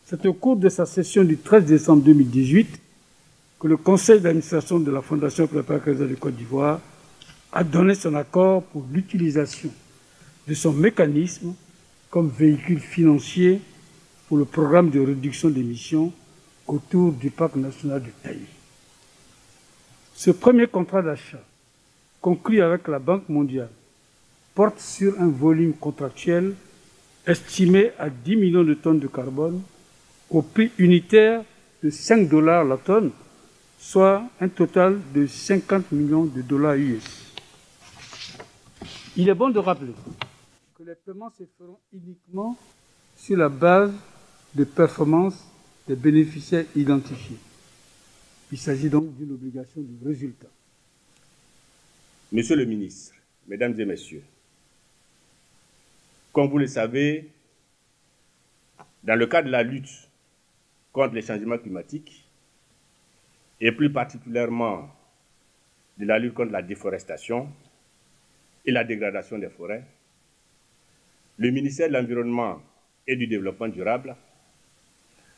C'est au cours de sa session du 13 décembre 2018 que le conseil d'administration de la Fondation Prépa Créza de Côte d'Ivoire a donné son accord pour l'utilisation de son mécanisme comme véhicule financier pour le programme de réduction d'émissions autour du parc national de Taï. Ce premier contrat d'achat, conclu avec la Banque mondiale, porte sur un volume contractuel estimé à 10 millions de tonnes de carbone au prix unitaire de 5 $ la tonne, soit un total de 50 millions de dollars US. Il est bon de rappeler que les paiements se feront uniquement sur la base de performance des bénéficiaires identifiés. Il s'agit donc d'une obligation de résultat. Monsieur le ministre, Mesdames et Messieurs, comme vous le savez, dans le cadre de la lutte contre les changements climatiques, et plus particulièrement de la lutte contre la déforestation et la dégradation des forêts, le ministère de l'Environnement et du Développement durable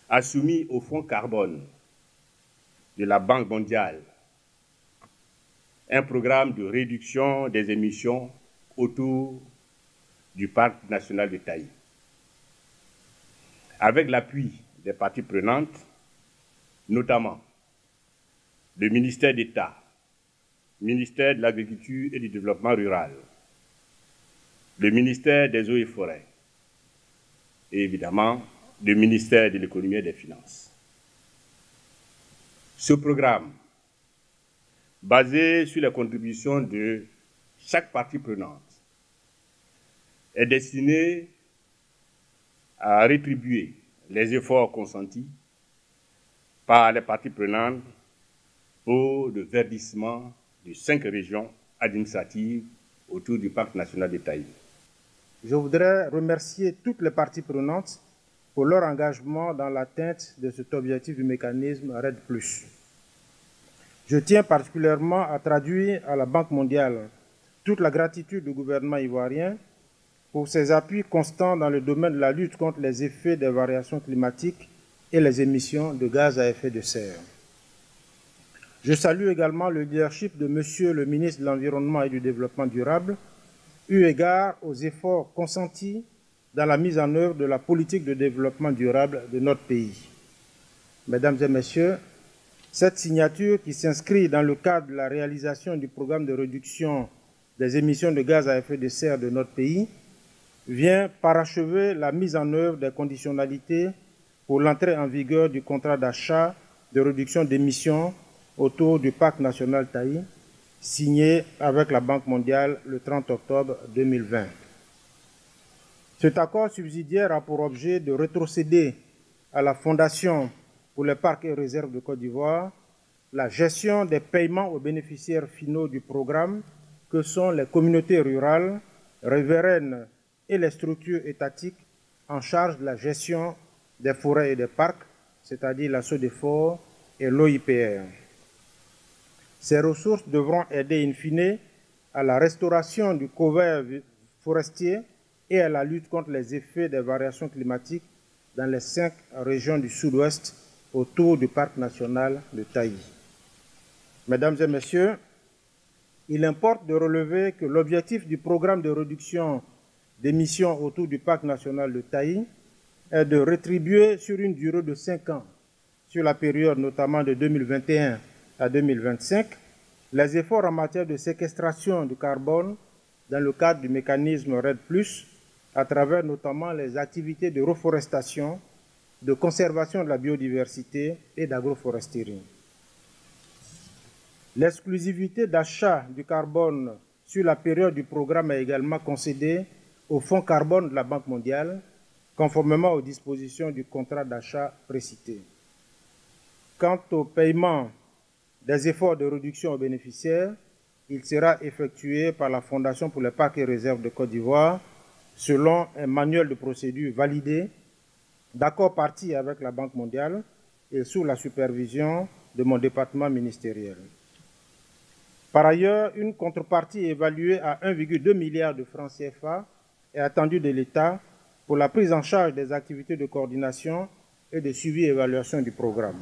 a soumis au Fonds carbone de la Banque mondiale un programme de réduction des émissions autour du parc national de Taï. Avec l'appui des parties prenantes, notamment le ministère d'État, le ministère de l'Agriculture et du Développement rural, le ministère des Eaux et Forêts et évidemment le ministère de l'Économie et des Finances. Ce programme, basé sur les contributions de chaque partie prenante, est destiné à rétribuer les efforts consentis par les parties prenantes pour le verdissement de 5 régions administratives autour du parc national de Taï. Je voudrais remercier toutes les parties prenantes pour leur engagement dans l'atteinte de cet objectif du mécanisme REDD+. Je tiens particulièrement à traduire à la Banque mondiale toute la gratitude du gouvernement ivoirien pour ses appuis constants dans le domaine de la lutte contre les effets des variations climatiques et les émissions de gaz à effet de serre. Je salue également le leadership de Monsieur le ministre de l'Environnement et du Développement durable, eu égard aux efforts consentis dans la mise en œuvre de la politique de développement durable de notre pays. Mesdames et Messieurs, cette signature qui s'inscrit dans le cadre de la réalisation du programme de réduction des émissions de gaz à effet de serre de notre pays vient parachever la mise en œuvre des conditionnalités pour l'entrée en vigueur du contrat d'achat de réduction d'émissions autour du parc national Taï, signé avec la Banque mondiale le 30 octobre 2020. Cet accord subsidiaire a pour objet de rétrocéder à la Fondation pour les parcs et réserves de Côte d'Ivoire la gestion des paiements aux bénéficiaires finaux du programme que sont les communautés rurales, riveraines et les structures étatiques en charge de la gestion des forêts et des parcs, c'est-à-dire la SODEFOR et l'OIPR. Ces ressources devront aider in fine à la restauration du couvert forestier et à la lutte contre les effets des variations climatiques dans les 5 régions du sud-ouest autour du parc national de Taï. Mesdames et Messieurs, il importe de relever que l'objectif du programme de réduction d'émissions autour du parc national de Taï est de rétribuer sur une durée de 5 ans, sur la période notamment de 2021 à 2025, les efforts en matière de séquestration du carbone dans le cadre du mécanisme REDD+, à travers notamment les activités de reforestation, de conservation de la biodiversité et d'agroforesterie. L'exclusivité d'achat du carbone sur la période du programme est également concédée au Fonds carbone de la Banque mondiale, conformément aux dispositions du contrat d'achat précité. Quant au paiement des efforts de réduction aux bénéficiaires, il sera effectué par la Fondation pour les parcs et réserves de Côte d'Ivoire selon un manuel de procédure validé, d'accord parti avec la Banque mondiale et sous la supervision de mon département ministériel. Par ailleurs, une contrepartie évaluée à 1,2 milliard de francs CFA est attendue de l'État pour la prise en charge des activités de coordination et de suivi et évaluation du programme.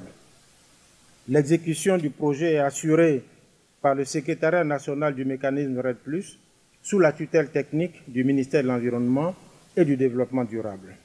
L'exécution du projet est assurée par le Secrétariat national du mécanisme RED+, sous la tutelle technique du ministère de l'Environnement et du Développement durable.